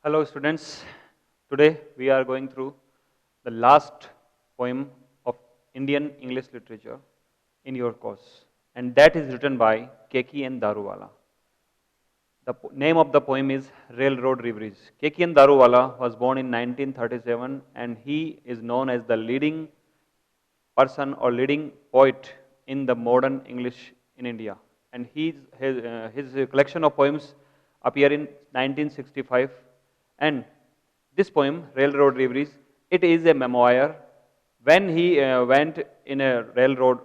Hello students, today we are going through the last poem of Indian English literature in your course, and that is written by Keki and Daruwala. The name of the poem is Railroad Reveries. Keki and Daruwala was born in 1937 and he is known as the leading person or leading poet in the modern English in India. And his collection of poems appear in 1965. And this poem, Railroad Reveries, it is a memoir. When he went in a railroad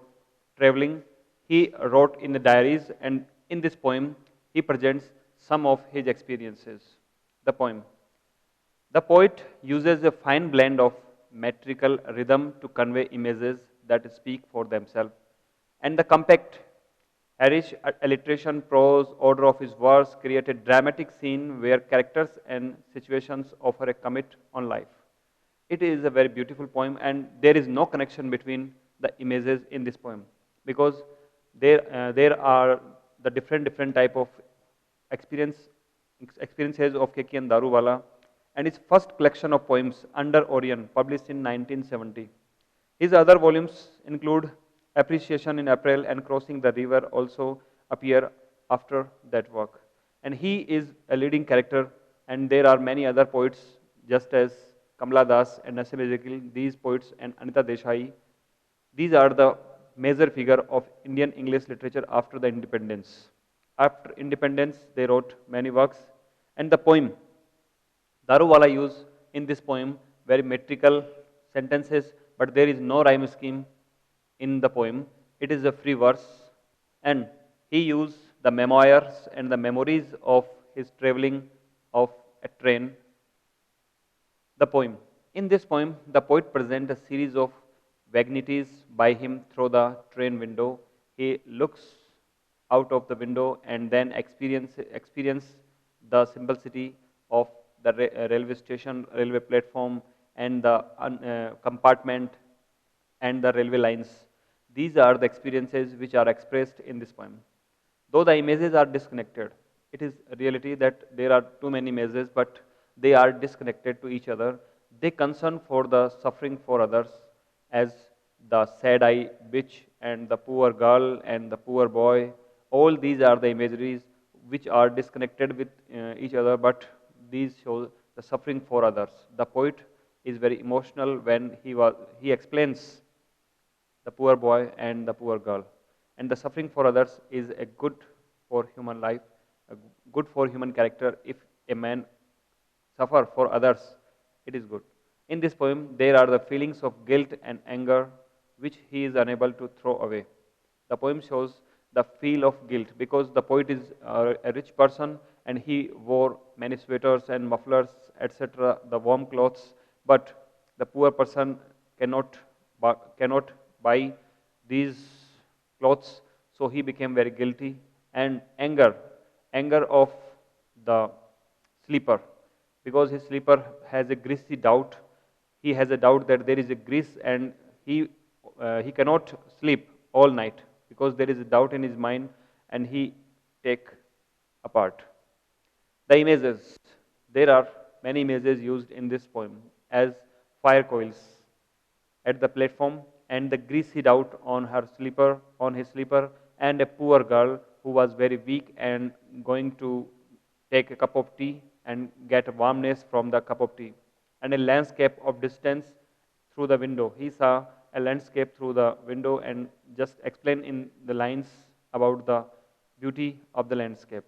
traveling, he wrote in the diaries, and in this poem, he presents some of his experiences. The poem. The poet uses a fine blend of metrical rhythm to convey images that speak for themselves, and the compact Irish alliteration prose order of his verse create a dramatic scene where characters and situations offer a comment on life. It is a very beautiful poem, and there is no connection between the images in this poem because there are the different type of experience experiences of Keki and Daruwala, and his first collection of poems Under Orion, published in 1970. His other volumes include Appreciation in April and Crossing the River, also appear after that work. And he is a leading character, and there are many other poets, just as Kamala Das and Nasim Ezekiel, these poets, and Anita Desai. These are the major figure of Indian English literature after the independence. After independence, they wrote many works, and the poem Daruwala use in this poem very metrical sentences, but there is no rhyme scheme in the poem. It is a free verse, and he used the memoirs and the memories of his traveling of a train. The poem. In this poem, the poet presents a series of vanities by him through the train window. He looks out of the window and then experience the simplicity of the railway station, railway platform, and the compartment and the railway lines. These are the experiences which are expressed in this poem. Though the images are disconnected, it is a reality that there are too many images, but they are disconnected to each other. They concern for the suffering for others, as the sad-eyed bitch and the poor girl and the poor boy. All these are the imageries which are disconnected with each other, but these show the suffering for others. The poet is very emotional when he explains the poor boy and the poor girl. And the suffering for others is a good for human life, a good for human character. If a man suffer for others, it is good. In this poem, there are the feelings of guilt and anger which he is unable to throw away. The poem shows the feel of guilt because the poet is a rich person and he wore many sweaters and mufflers, etc., the warm clothes, but the poor person cannot buy these clothes, so he became very guilty. And anger of the sleeper, because his sleeper has a greasy doubt. He has a doubt that there is a grease, and he cannot sleep all night because there is a doubt in his mind, and he take apart. The images. There are many images used in this poem as fire coils at the platform and the grease hid out on his sleeper, and a poor girl who was very weak and going to take a cup of tea and get warmness from the cup of tea, and a landscape of distance through the window. He saw a landscape through the window and just explain in the lines about the beauty of the landscape.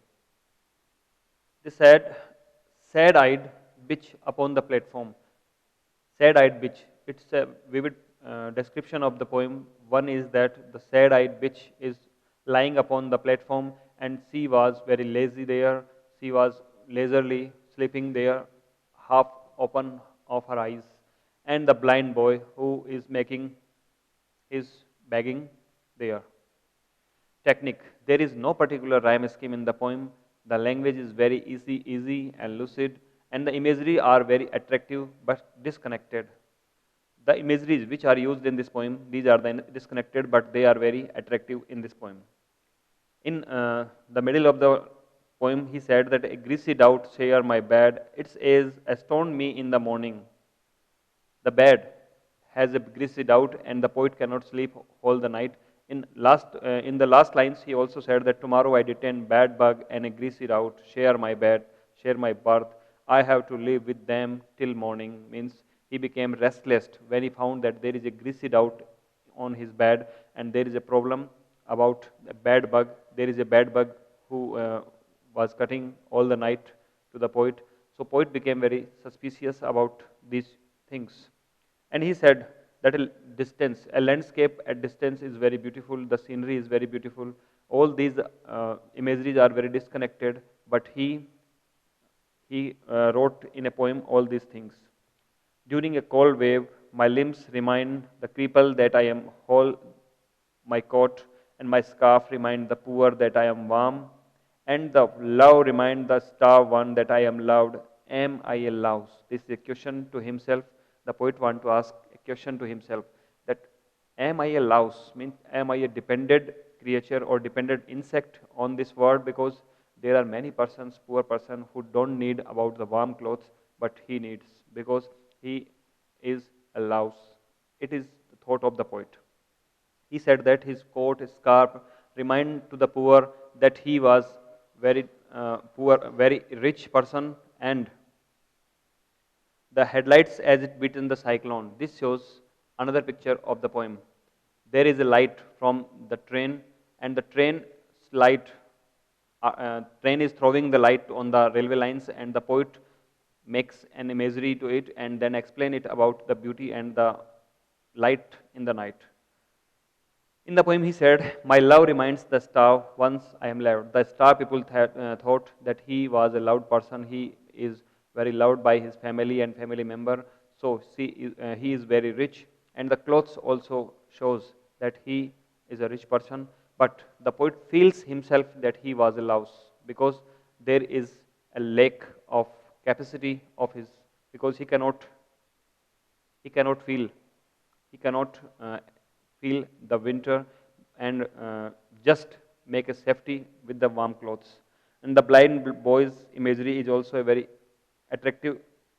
The sad-eyed bitch upon the platform. Sad-eyed bitch. It's a vivid description of the poem. One is that the sad-eyed bitch is lying upon the platform, and she was very lazy there. She was lazily sleeping there, half open of her eyes. And the blind boy who is making his begging there. Technique. There is no particular rhyme scheme in the poem. The language is very easy and lucid, and the imagery are very attractive but disconnected. The imageries which are used in this poem, these are then disconnected, but they are very attractive in this poem. In the middle of the poem, he said that a greasy doubt share my bed, its is astound me in the morning. The bed has a greasy doubt, and the poet cannot sleep all the night. In the last lines, he also said that tomorrow I detain bad bug and a greasy doubt, share my bed, share my berth. I have to live with them till morning. Means he became restless when he found that there is a greasy doubt on his bed, and there is a problem about a bad bug. There is a bad bug who was cutting all the night to the poet. So poet became very suspicious about these things. And he said that a landscape at distance is very beautiful, the scenery is very beautiful, all these imageries are very disconnected, but he wrote in a poem all these things. During a cold wave, my limbs remind the cripple that I am whole, my coat and my scarf remind the poor that I am warm, and the love remind the starved one that I am loved. Am I a louse? This is a question to himself. The poet want to ask a question to himself that am I a louse? Means am I a dependent creature or dependent insect on this world? Because there are many persons, poor person, who don't need about the warm clothes, but he needs because he is a louse. It is the thought of the poet. He said that his coat, his scarf remind to the poor that he was very poor, very rich person, and the headlights as it beat in the cyclone. This shows another picture of the poem. There is a light from the train, and the train light train is throwing the light on the railway lines, and the poet makes an imagery to it and then explain it about the beauty and the light in the night. In the poem, he said, my love reminds the star once I am loved. The star people thought that he was a loved person. He is very loved by his family and family member. So he is very rich. And the clothes also shows that he is a rich person. But the poet feels himself that he was a louse because there is a lack of capacity of his, because he cannot feel the winter and just make a safety with the warm clothes. And the blind boy's imagery is also a very attractive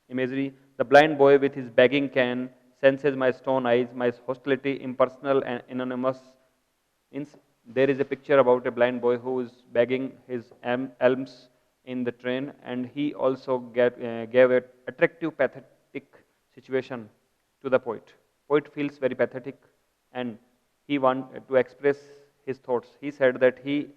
imagery. The blind boy with his begging can senses my stone eyes, my hostility, impersonal and anonymous. Means there is a picture about a blind boy who is begging his alms in the train, and he also gave an attractive, pathetic situation to the poet. Poet feels very pathetic, and he wanted to express his thoughts. He said that he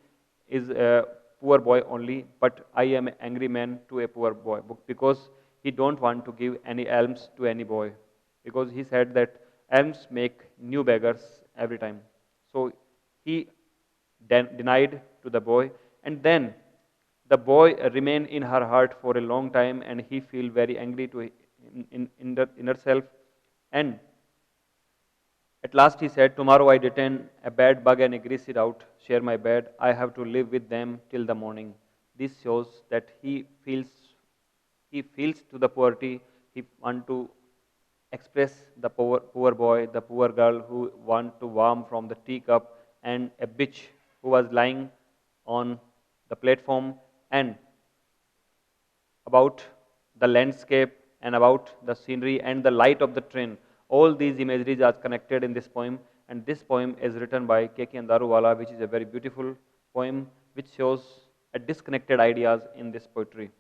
is a poor boy only, but I am an angry man to a poor boy, because he don't want to give any alms to any boy, because he said that alms make new beggars every time. So he denied to the boy, and then the boy remained in her heart for a long time, and he feel very angry to in the inner self. And at last he said, tomorrow I detain a bad bug and a greasy out, share my bed. I have to live with them till the morning. This shows that he feels to the poverty. He want to express the poor boy, the poor girl who want to warm from the teacup, and a bitch who was lying on the platform, and about the landscape and about the scenery and the light of the train. All these imageries are connected in this poem, and this poem is written by K.K. Andaruwala, which is a very beautiful poem which shows a disconnected ideas in this poetry.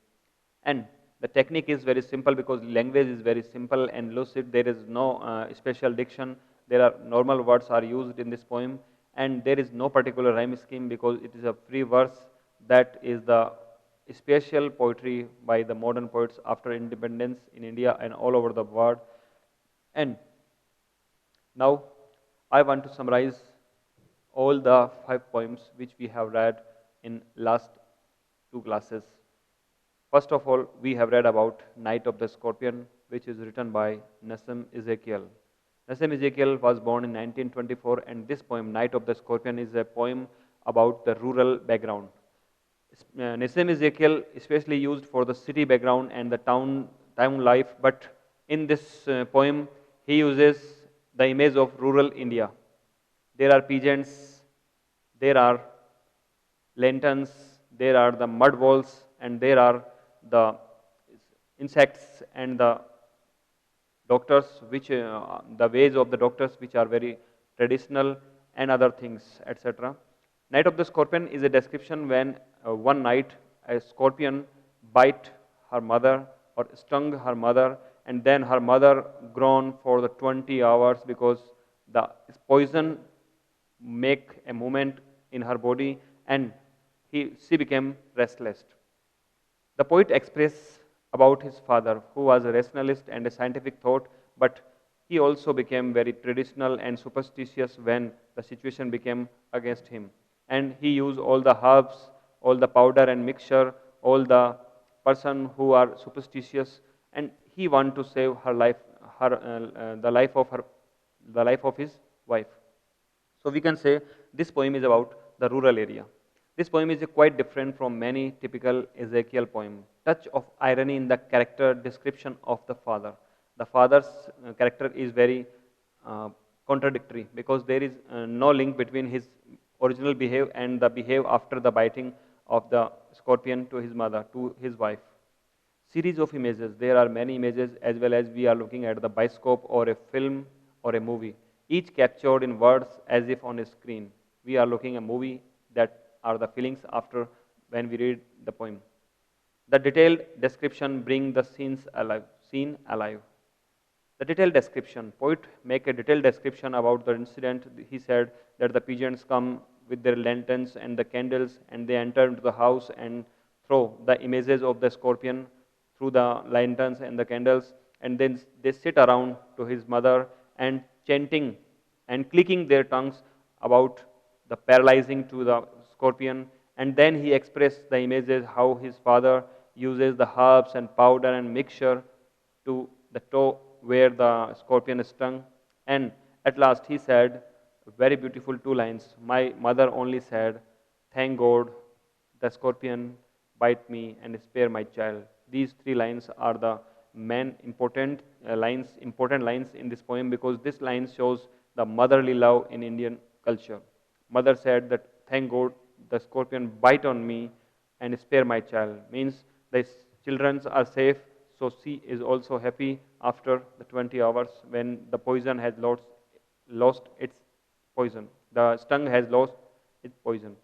And the technique is very simple because language is very simple and lucid. There is no special diction. There are normal words are used in this poem, and there is no particular rhyme scheme because it is a free verse. That is the special poetry by the modern poets after independence in India and all over the world. And now I want to summarize all the 5 poems which we have read in last 2 classes. First of all, we have read about Night of the Scorpion, which is written by Nassim Ezekiel. Nassim Ezekiel was born in 1924, and this poem, Night of the Scorpion, is a poem about the rural background. Nassim Ezekiel especially used for the city background and the town life, but in this poem, he uses the image of rural India. There are pigeons, there are lanterns, there are the mud walls, and there are the insects and the doctors, which the ways of the doctors which are very traditional and other things, etc. Night of the Scorpion is a description when one night a scorpion bite her mother or stung her mother, and then her mother groaned for the 20 hours because the poison make a movement in her body, and she became restless. The poet expressed about his father, who was a rationalist and a scientific thought, but he also became very traditional and superstitious when the situation became against him. And he used all the herbs, all the powder and mixture, all the person who are superstitious, and he want to save her life, the life of the life of his wife. So we can say this poem is about the rural area. This poem is quite different from many typical Ezekiel poem. Touch of irony in the character description of the father. The father's character is very contradictory because there is no link between his original behave and the behave after the biting of the scorpion to his mother, to his wife. Series of images. There are many images as well as we are looking at the bioscope or a film or a movie, each captured in words as if on a screen. We are looking at a movie that are the feelings after when we read the poem. The detailed description bring the scene alive. The detailed description. Poet make a detailed description about the incident. He said that the pigeons come with their lanterns and the candles, and they enter into the house and throw the images of the scorpion through the lanterns and the candles, and then they sit around to his mother and chanting and clicking their tongues about the paralyzing to the scorpion. And then he expressed the images how his father uses the herbs and powder and mixture to the toe where the scorpion is stung. And at last he said, very beautiful two lines. My mother only said, thank God the scorpion bite me and spare my child. These three lines are the main important lines in this poem, because this line shows the motherly love in Indian culture. Mother said that thank God the scorpion bite on me and spare my child. Means the children are safe, so she is also happy after the 20 hours when the poison has lost its poison. The stung has lost its poison.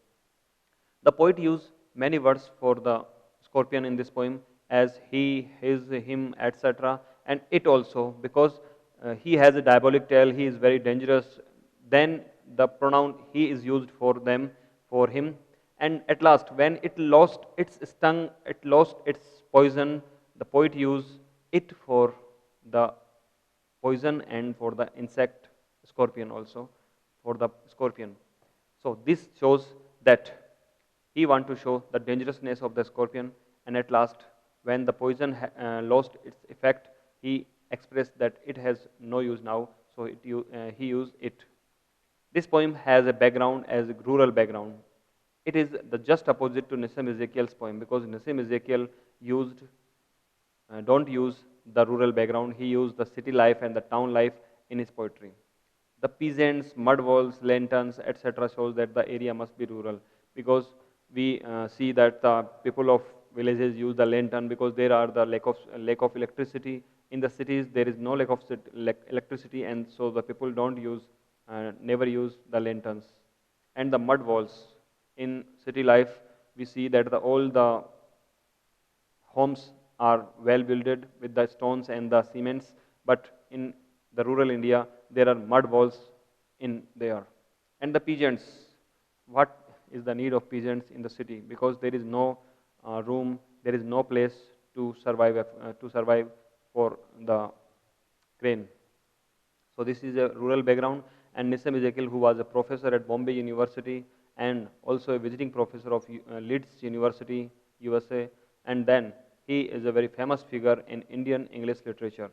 The poet used many words for the scorpion in this poem as he, his, him, etc. And it also, because he has a diabolic tail, he is very dangerous. Then the pronoun he is used for them, for him. And at last, when it lost its stung, it lost its poison, the poet used it for the poison and for the insect scorpion also, for the scorpion. So this shows that he want to show the dangerousness of the scorpion, and at last, when the poison lost its effect, he expressed that it has no use now, so he used it. This poem has a background as a rural background. It is the just opposite to Nissim Ezekiel's poem, because Nissim Ezekiel don't use the rural background, he used the city life and the town life in his poetry. The peasants, mud walls, lanterns, etc. shows that the area must be rural, because we see that the people of villages use the lantern because there are the lack of electricity. In the cities, there is no lack of electricity, and so the people don't use, never use the lanterns. And the mud walls. In city life, we see that all the homes are well builded with the stones and the cements, but in the rural India, there are mud walls in there. And the peasants, what is the need of peasants in the city? Because there is no room, there is no place to survive for the grain. So this is a rural background, and Nissim Ezekiel, who was a professor at Bombay University and also a visiting professor of Leeds University, USA, and then he is a very famous figure in Indian English literature,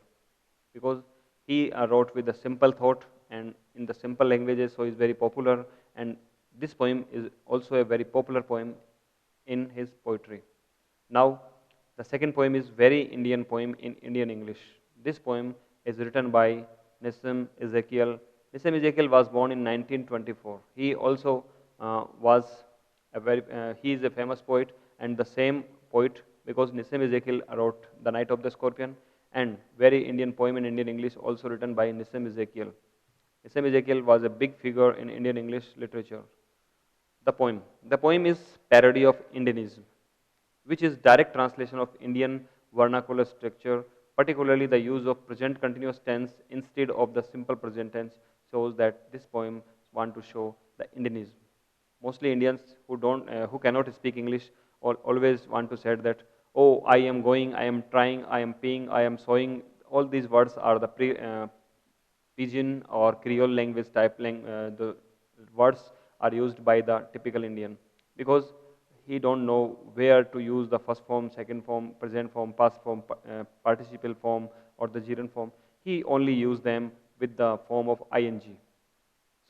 because he wrote with a simple thought and in the simple languages, so he is very popular, and this poem is also a very popular poem in his poetry. Now, the second poem is very Indian poem in Indian English. This poem is written by Nissim Ezekiel. Nissim Ezekiel was born in 1924. He also was he is a famous poet, and the same poet, because Nissim Ezekiel wrote The Night of the Scorpion, and very Indian poem in Indian English also written by Nissim Ezekiel. Nissim Ezekiel was a big figure in Indian English literature. The poem. The poem is parody of Indianism, which is direct translation of Indian vernacular structure, particularly the use of present continuous tense instead of the simple present tense shows that this poem want to show the Indianism. Mostly Indians who cannot speak English always want to say that, oh, I am going, I am trying, I am peeing, I am sewing. All these words are the Pidgin or Creole language type the words are used by the typical Indian because he don't know where to use the first form, second form, present form, past form, participle form or the gerund form. He only use them with the form of ing.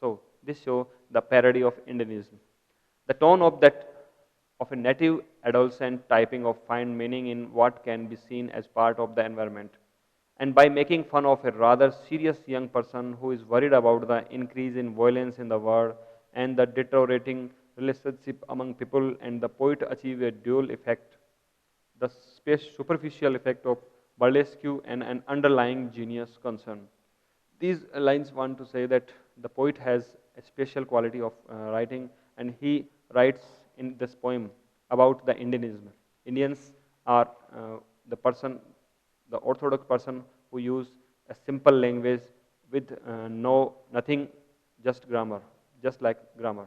So this show the parody of Indianism. The tone of that of a native adolescent typing of find meaning in what can be seen as part of the environment. And by making fun of a rather serious young person who is worried about the increase in violence in the world and the deteriorating relationship among people, and the poet achieve a dual effect, the superficial effect of burlesque and an underlying genius concern. These lines want to say that the poet has a special quality of writing, and he writes in this poem about the Indianism. Indians are the person, the orthodox person who use a simple language with nothing, just grammar, just like grammar.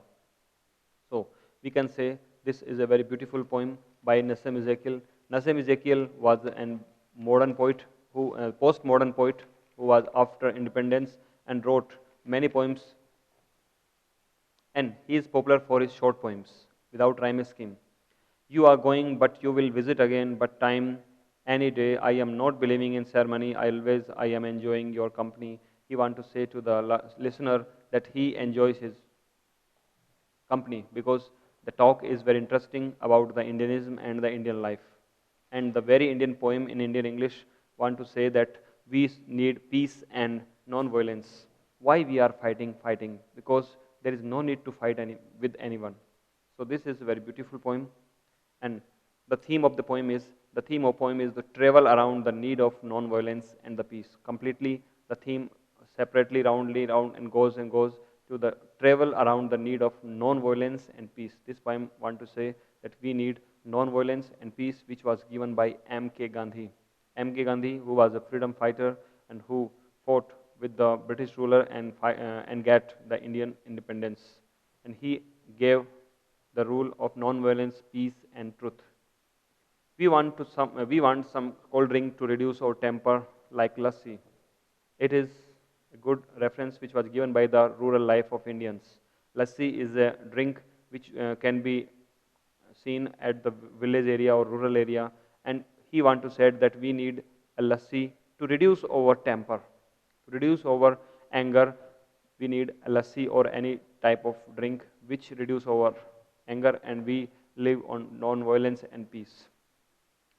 So we can say this is a very beautiful poem by Nassim Ezekiel. Nassim Ezekiel was a modern poet, post-modern poet who was after independence and wrote many poems. And he is popular for his short poems without rhyme scheme. You are going, but you will visit again, but time, any day. I am not believing in ceremony. I am enjoying your company. He want to say to the listener that he enjoys his company because the talk is very interesting about the Indianism and the Indian life. And the very Indian poem in Indian English want to say that we need peace and non-violence. Why we are fighting? Fighting because there is no need to fight with anyone. So this is a very beautiful poem, and the theme of the poem is the travel around the need of non-violence and the peace. Completely, the theme separately, roundly, round and goes to the travel around the need of non-violence and peace. This poem want to say that we need non-violence and peace, which was given by M.K. Gandhi. M.K. Gandhi, who was a freedom fighter and who fought with the British ruler and get the Indian independence. And he gave the rule of non-violence, peace, and truth. We want some cold drink to reduce our temper, like lassi. It is a good reference which was given by the rural life of Indians. Lassi is a drink which can be seen at the village area or rural area, and he want to say that we need a lassi to reduce our temper, to reduce our anger. We need a lassi or any type of drink which reduce our anger, and we live on non-violence and peace.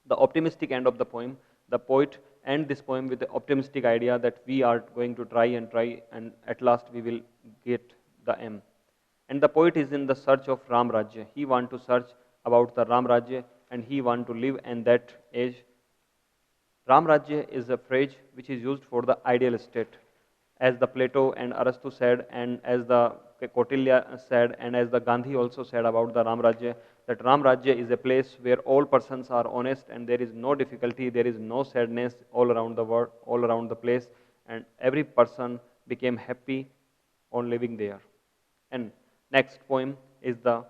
The optimistic end of the poem, the poet end this poem with the optimistic idea that we are going to try, and at last we will get the aim. And the poet is in the search of Ram Rajya. He want to search about the Ram Rajya, and he want to live in that age. Ram Rajya is a phrase which is used for the ideal state, as the Plato and Aristotle said, and as the Kautilya said, and as the Gandhi also said about the Ram Rajya, that Ram Rajya is a place where all persons are honest and there is no difficulty, there is no sadness all around the world, all around the place, and every person became happy on living there. And next poem is the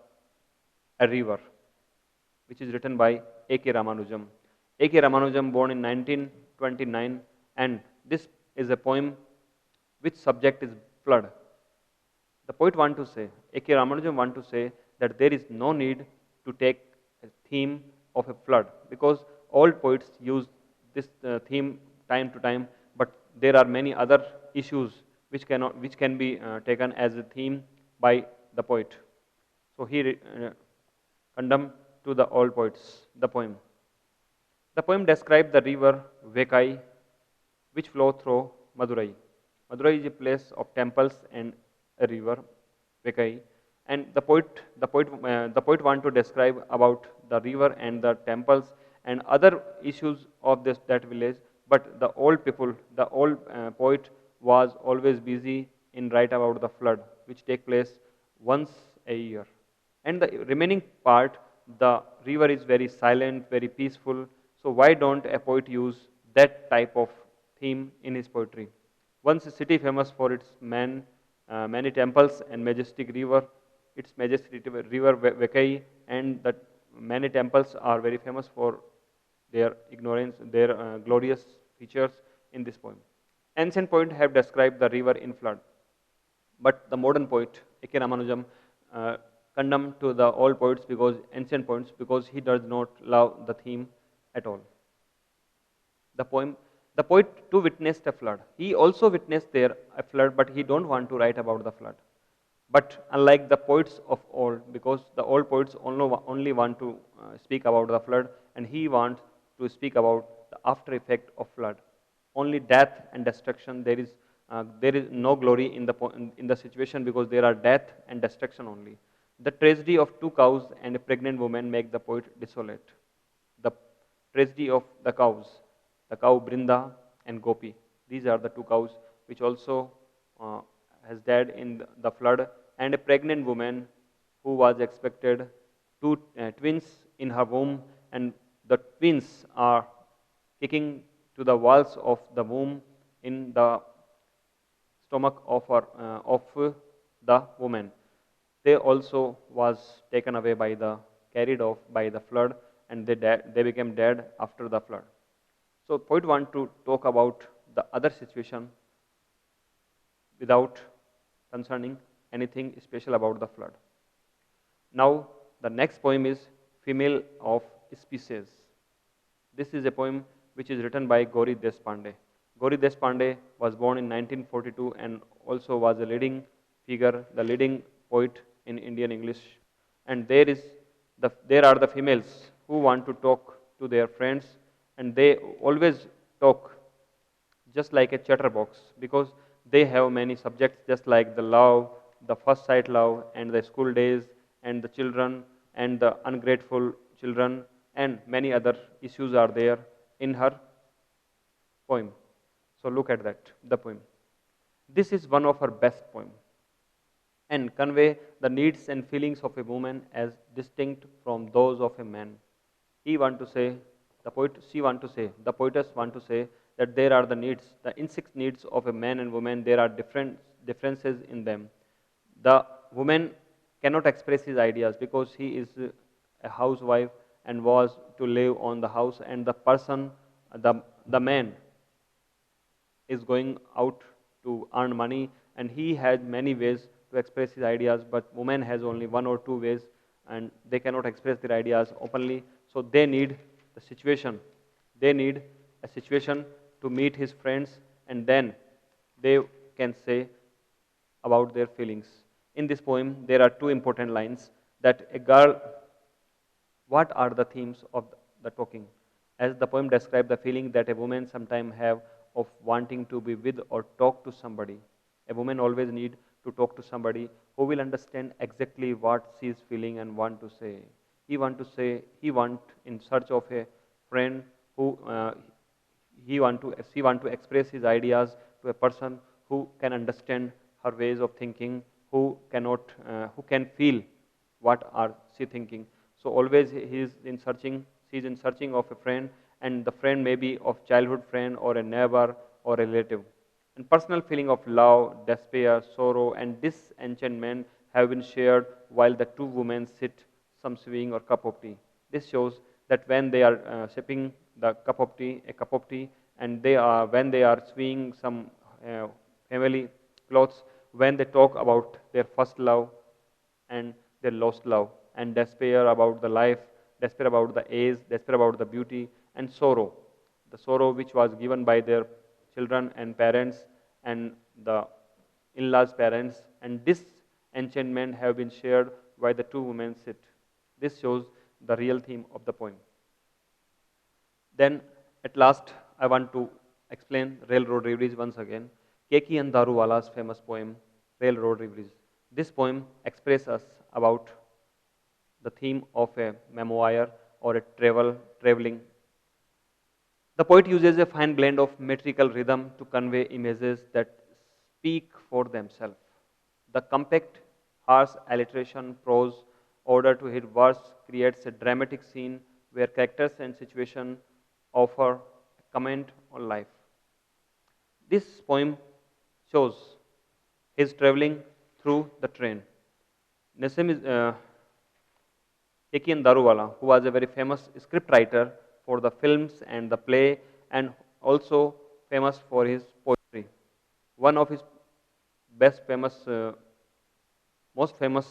A River, which is written by A.K. Ramanujam. A.K. Ramanujam born in 1929, and this is a poem which subject is flood. The poet want to say, A.K. Ramanujam want to say that there is no need to take a theme of a flood because all poets use this theme time to time, but there are many other issues which can be taken as a theme by the poet. So he condemned to the all poets the poem. The poem describes the river Vekai, which flow through Madurai. Madurai is a place of temples and a river, Vekai, And the poet want to describe about the river and the temples and other issues of that village. But the old people, the old poet was always busy in write about the flood, which take place once a year. And the remaining part, the river is very silent, very peaceful. So why don't a poet use that type of theme in his poetry? Once a city famous for its many temples and majestic river, its majestic river Vekai, and that many temples are very famous for their ignorance, their glorious features in this poem. Ancient poets have described the river in flood, but the modern poet, A.K. Ramanujam, condemned to the old poets because ancient poets because he does not love the theme at all. The poem, the poet too witnessed a flood. He also witnessed there a flood, but he don't want to write about the flood. But unlike the poets of old, because the old poets only want to speak about the flood, and he wants to speak about the after effect of flood. Only death and destruction. There is no glory in the situation because there are death and destruction only. The tragedy of two cows and a pregnant woman make the poet desolate. The tragedy of the cow Brinda and Gopi. These are the two cows which also has died in the flood, and a pregnant woman who was expected two twins in her womb, and the twins are kicking to the walls of the womb in the stomach of the woman. They also was taken away by the carried off by the flood, and they became dead after the flood. So poet want to talk about the other situation without concerning anything special about the flood. Now the next poem is Female of Species. This is a poem which is written by Gauri Deshpande. Gauri Deshpande was born in 1942 and also was a leading figure, the leading poet in Indian English. And there are the females who want to talk to their friends, and they always talk just like a chatterbox because they have many subjects just like the love, the first sight love, and the school days, and the children, and the ungrateful children, and many other issues are there in her poem. So look at that, the poem. This is one of her best poems and convey the needs and feelings of a woman as distinct from those of a man. He want to say, the poet, she want to say, the poetess want to say that there are the needs, the instinct needs of a man and woman, there are differences in them. The woman cannot express his ideas because he is a housewife and was to live on the house, and the person, the man is going out to earn money, and he has many ways to express his ideas, but woman has only one or two ways, and they cannot express their ideas openly. So they need the situation. They need a situation to meet his friends, and then they can say about their feelings. In this poem, there are two important lines that a girl, what are the themes of the talking? As the poem describes the feeling that a woman sometimes have of wanting to be with or talk to somebody. A woman always need to talk to somebody who will understand exactly what she is feeling and want to say. He want in search of a friend who she want to express his ideas to a person who can understand her ways of thinking, who can feel what are she thinking. So always she is in searching of a friend, and the friend may be of childhood friend or a neighbor or a relative. And personal feeling of love, despair, sorrow, and disenchantment have been shared while the two women sit some swing or cup of tea. This shows that when they are sipping the cup of tea, a cup of tea, and when they are swinging some uh, family clothes, when they talk about their first love and their lost love, and despair about the life, despair about the age, despair about the beauty, and sorrow, the sorrow which was given by their children and parents and the in-laws parents, and this enchantment have been shared by the two women sit. This shows the real theme of the poem. Then at last I want to explain Railroad Reveries once again. Keki and Daruwala's famous poem, Railroad Reveries. This poem expresses us about the theme of a memoir or a traveling. The poet uses a fine blend of metrical rhythm to convey images that speak for themselves. The compact, harsh alliteration, prose, order to hit verse creates a dramatic scene where characters and situation offer a comment on life. This poem shows his traveling through the train. Nassim is Kekian Daruwala, who was a very famous script writer for the films and the play, and also famous for his poetry. One of his best famous, most famous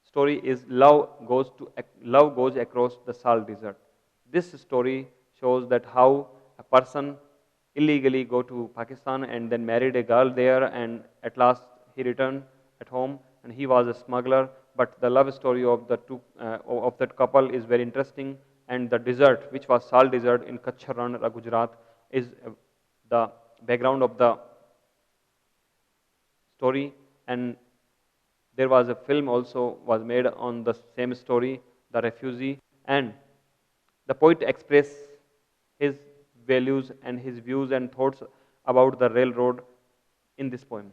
story is Love Goes Across the Salt Desert. This story shows that how a person illegally go to Pakistan and then married a girl there, and at last he returned at home and he was a smuggler. But the love story of the two of that couple is very interesting, and the desert, which was Salt Desert in Kutch Ran, Gujarat, is the background of the story. And there was a film also was made on the same story, The Refugee, and the poet expressed his values and his views and thoughts about the railroad in this poem.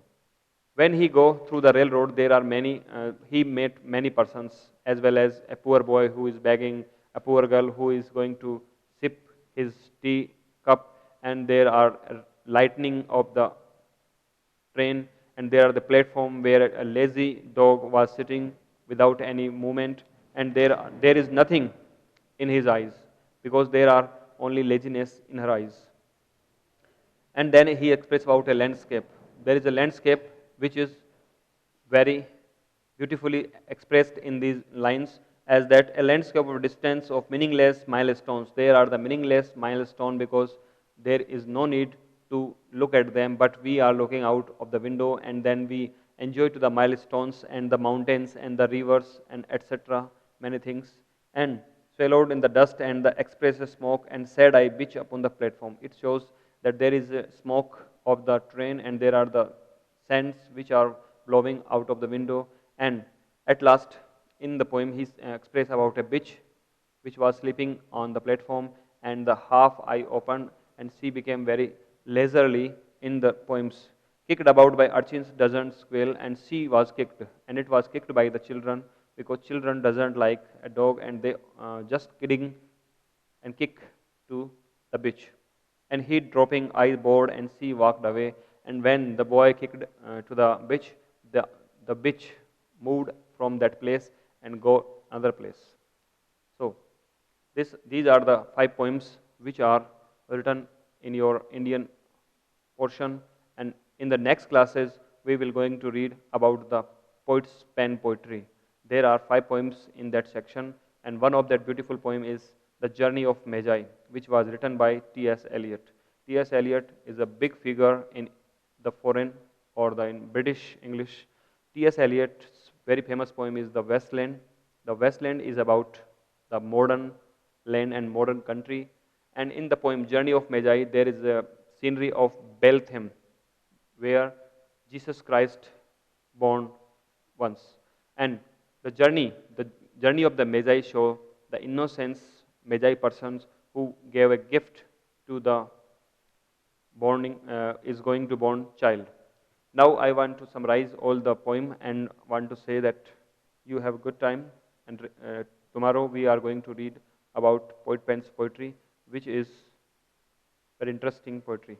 When he go through the railroad, there are many, he met many persons, as well as a poor boy who is begging, a poor girl who is going to sip his tea cup, and there are lightning of the train, and there are the platform where a lazy dog was sitting without any movement, and there is nothing in his eyes because there are only laziness in her eyes. And then he expressed about a landscape. There is a landscape which is very beautifully expressed in these lines, as that a landscape of distance of meaningless milestones. There are the meaningless milestone because there is no need to look at them, but we are looking out of the window and then we enjoy to the milestones and the mountains and the rivers and etc. many things. And swallowed in the dust and the express smoke and sad eye bitch upon the platform. It shows that there is a smoke of the train and there are the sands which are blowing out of the window. And at last, in the poem, he expressed about a bitch which was sleeping on the platform, and the half eye opened and she became very leisurely in the poems. Kicked about by urchins doesn't squeal, and she was kicked, and it was kicked by the children because children doesn't like a dog and they just kidding and kick to the bitch. And he dropping eye bored and she walked away. And when the boy kicked to the bitch, the bitch moved from that place and go another place. So these are the 5 poems which are written in your Indian portion, and in the next classes we will going to read about the poet's pen poetry. There are 5 poems in that section, and one of that beautiful poem is The Journey of Magi, which was written by T.S. Eliot. T.S. Eliot is a big figure in the foreign or the in British English. T.S. Eliot's very famous poem is The Westland. The Westland is about the modern land and modern country. And in the poem Journey of Magi, there is a scenery of Bethlehem, where Jesus Christ born once. And the journey of the Magi show the innocence Magi persons who gave a gift to the is going to born child. Now I want to summarize all the poem and want to say that you have a good time, and tomorrow we are going to read about poet pen's poetry, which is very interesting poetry.